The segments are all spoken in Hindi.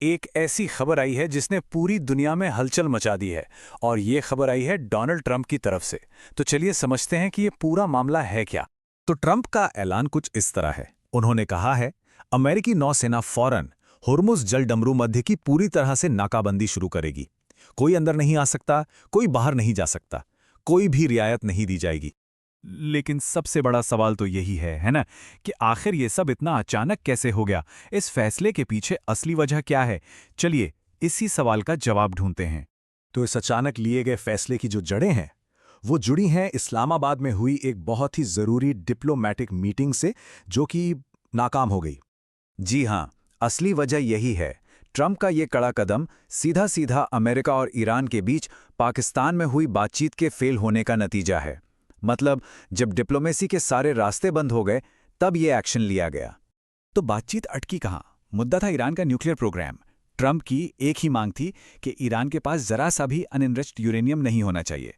एक ऐसी खबर आई है जिसने पूरी दुनिया में हलचल मचा दी है। और ये खबर आई है डोनाल्ड ट्रंप की तरफ से। तो चलिए समझते हैं कि ये पूरा मामला है क्या। तो ट्रंप का ऐलान कुछ इस तरह है। उन्होंने कहा है, अमेरिकी नौसेना फौरन हुर्मुज़ जलडमरू मध्य की पूरी तरह से नाकाबंदी शुरू करेगी। कोई अंदर नहीं आ सकता, कोई बाहर नहीं जा सकता, कोई भी रियायत नहीं दी जाएगी। लेकिन सबसे बड़ा सवाल तो यही है ना, कि आखिर ये सब इतना अचानक कैसे हो गया? इस फैसले के पीछे असली वजह क्या है? चलिए इसी सवाल का जवाब ढूंढते हैं। तो इस अचानक लिए गए फैसले की जो जड़ें हैं, वो जुड़ी हैं इस्लामाबाद में हुई एक बहुत ही ज़रूरी डिप्लोमैटिक मीटिंग से, जो कि नाकाम हो गई। जी हाँ, असली वजह यही है। ट्रंप का ये कड़ा कदम सीधा सीधा अमेरिका और ईरान के बीच पाकिस्तान में हुई बातचीत के फेल होने का नतीजा है। मतलब जब डिप्लोमेसी के सारे रास्ते बंद हो गए, तब ये एक्शन लिया गया। तो बातचीत अटकी कहाँ? मुद्दा था ईरान का न्यूक्लियर प्रोग्राम। ट्रंप की एक ही मांग थी कि ईरान के पास जरा सा भी अनएनरिच्ड यूरेनियम नहीं होना चाहिए।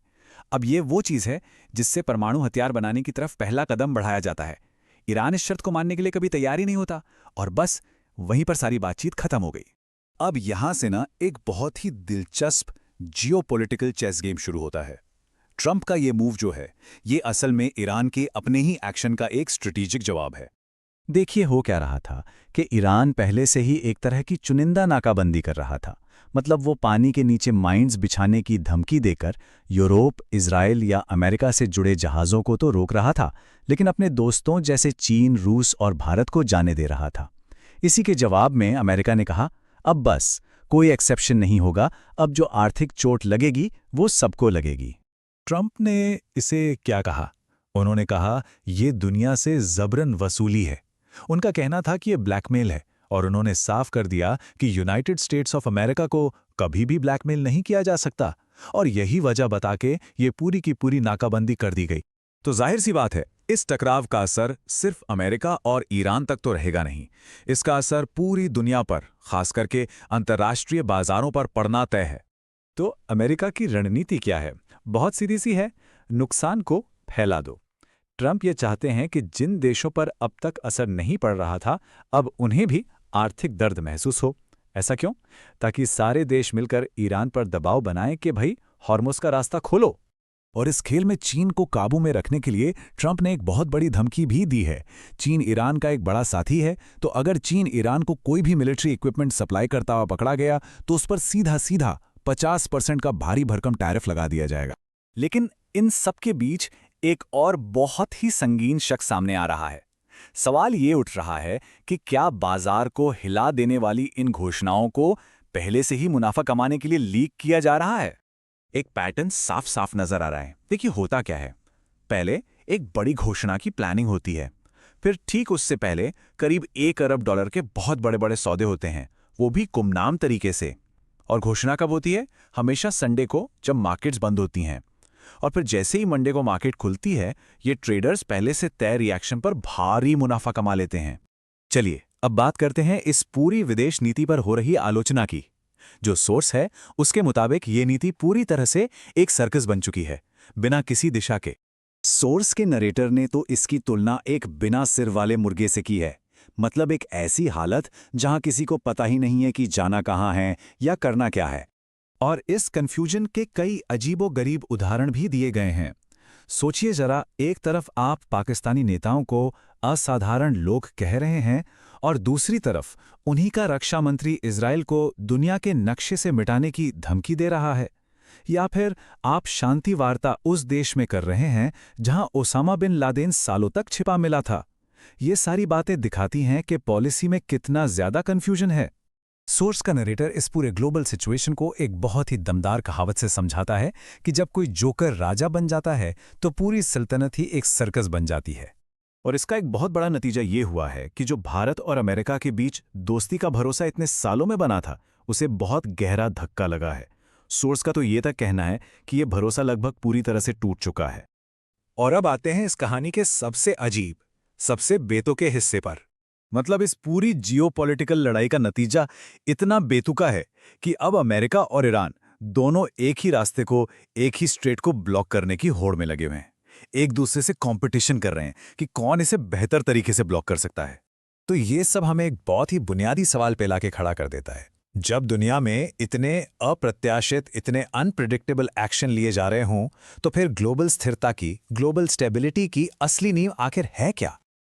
अब ये वो चीज़ है जिससे परमाणु हथियार बनाने की तरफ पहला कदम बढ़ाया जाता है। ईरान इस शर्त को मानने के लिए कभी तैयार ही नहीं होता, और बस वहीं पर सारी बातचीत खत्म हो गई। अब यहां से ना एक बहुत ही दिलचस्प जियोपॉलिटिकल चेस गेम शुरू होता है। ट्रंप का ये मूव जो है, ये असल में ईरान के अपने ही एक्शन का एक स्ट्रेटेजिक जवाब है। देखिए, हो क्या रहा था कि ईरान पहले से ही एक तरह की चुनिंदा नाकाबंदी कर रहा था। मतलब वो पानी के नीचे माइंस बिछाने की धमकी देकर यूरोप, इजराइल या अमेरिका से जुड़े जहाज़ों को तो रोक रहा था, लेकिन अपने दोस्तों जैसे चीन, रूस और भारत को जाने दे रहा था। इसी के जवाब में अमेरिका ने कहा, अब बस कोई एक्सेप्शन नहीं होगा, अब जो आर्थिक चोट लगेगी वो सबको लगेगी। ट्रंप ने इसे क्या कहा? उन्होंने कहा, ये दुनिया से जबरन वसूली है। उनका कहना था कि ये ब्लैकमेल है, और उन्होंने साफ कर दिया कि यूनाइटेड स्टेट्स ऑफ अमेरिका को कभी भी ब्लैकमेल नहीं किया जा सकता, और यही वजह बता के ये पूरी की पूरी नाकाबंदी कर दी गई। तो जाहिर सी बात है, इस टकराव का असर सिर्फ अमेरिका और ईरान तक तो रहेगा नहीं। इसका असर पूरी दुनिया पर, खास करके अंतर्राष्ट्रीय बाजारों पर पड़ना तय है। तो अमेरिका की रणनीति क्या है? बहुत सीधी सी है, नुकसान को फैला दो। ट्रंप ये चाहते हैं कि जिन देशों पर अब तक असर नहीं पड़ रहा था, अब उन्हें भी आर्थिक दर्द महसूस हो। ऐसा क्यों? ताकि सारे देश मिलकर ईरान पर दबाव बनाएं कि भाई हॉर्मुज़ का रास्ता खोलो। और इस खेल में चीन को काबू में रखने के लिए ट्रंप ने एक बहुत बड़ी धमकी भी दी है। चीन ईरान का एक बड़ा साथी है, तो अगर चीन ईरान को कोई भी मिलिट्री इक्विपमेंट सप्लाई करता हुआ पकड़ा गया, तो उस पर सीधा सीधा 50% का भारी भरकम टैरिफ लगा दिया जाएगा। लेकिन इन सब के बीच एक और बहुत ही संगीन शक सामने आ रहा है। सवाल ये उठ रहा है कि क्या बाजार को हिला देने वाली इन घोषणाओं को पहले से ही मुनाफा कमाने के लिए लीक किया जा रहा है? एक पैटर्न साफ साफ नजर आ रहा है। देखिए होता क्या है, पहले एक बड़ी घोषणा की प्लानिंग होती है, फिर ठीक उससे पहले करीब $1 अरब के बहुत बड़े बड़े सौदे होते हैं, वो भी गुमनाम तरीके से। और घोषणा कब होती है? हमेशा संडे को, जब मार्केट्स बंद होती हैं। और फिर जैसे ही मंडे को मार्केट खुलती है, ये ट्रेडर्स पहले से तय रिएक्शन पर भारी मुनाफा कमा लेते हैं। चलिए अब बात करते हैं इस पूरी विदेश नीति पर हो रही आलोचना की। जो सोर्स है, उसके मुताबिक ये नीति पूरी तरह से एक सर्कस बन चुकी है, बिना किसी दिशा के। सोर्स के नरेटर ने तो इसकी तुलना एक बिना सिर वाले मुर्गे से की है। मतलब एक ऐसी हालत जहां किसी को पता ही नहीं है कि जाना कहां है या करना क्या है। और इस कंफ्यूजन के कई अजीबोगरीब उदाहरण भी दिए गए हैं। सोचिए जरा, एक तरफ आप पाकिस्तानी नेताओं को असाधारण लोग कह रहे हैं, और दूसरी तरफ उन्हीं का रक्षा मंत्री इजराइल को दुनिया के नक्शे से मिटाने की धमकी दे रहा है। या फिर आप शांति वार्ता उस देश में कर रहे हैं जहां ओसामा बिन लादेन सालों तक छिपा मिला था। ये सारी बातें दिखाती हैं कि पॉलिसी में कितना ज्यादा कंफ्यूजन है। सोर्स का नरेटर इस पूरे ग्लोबल सिचुएशन को एक बहुत ही दमदार कहावत से समझाता है कि जब कोई जोकर राजा बन जाता है, तो पूरी सल्तनत ही एक सर्कस बन जाती है। और इसका एक बहुत बड़ा नतीजा ये हुआ है कि जो भारत और अमेरिका के बीच दोस्ती का भरोसा इतने सालों में बना था, उसे बहुत गहरा धक्का लगा है। सोर्स का तो ये तक कहना है कि ये भरोसा लगभग पूरी तरह से टूट चुका है। और अब आते हैं इस कहानी के सबसे अजीब, सबसे बेतुके हिस्से पर। मतलब इस पूरी जियोपॉलिटिकल लड़ाई का नतीजा इतना बेतुका है कि अब अमेरिका और ईरान दोनों एक ही रास्ते को, एक ही स्ट्रेट को ब्लॉक करने की होड़ में लगे हुए हैं। एक दूसरे से कंपटीशन कर रहे हैं कि कौन इसे बेहतर तरीके से ब्लॉक कर सकता है। तो ये सब हमें एक बहुत ही बुनियादी सवाल पे लाके खड़ा कर देता है जब दुनिया में इतने अप्रत्याशित, इतने अनप्रिडिक्टेबल एक्शन लिए जा रहे हों, तो फिर ग्लोबल स्थिरता की, ग्लोबल स्टेबिलिटी की असली नींव आखिर है क्या?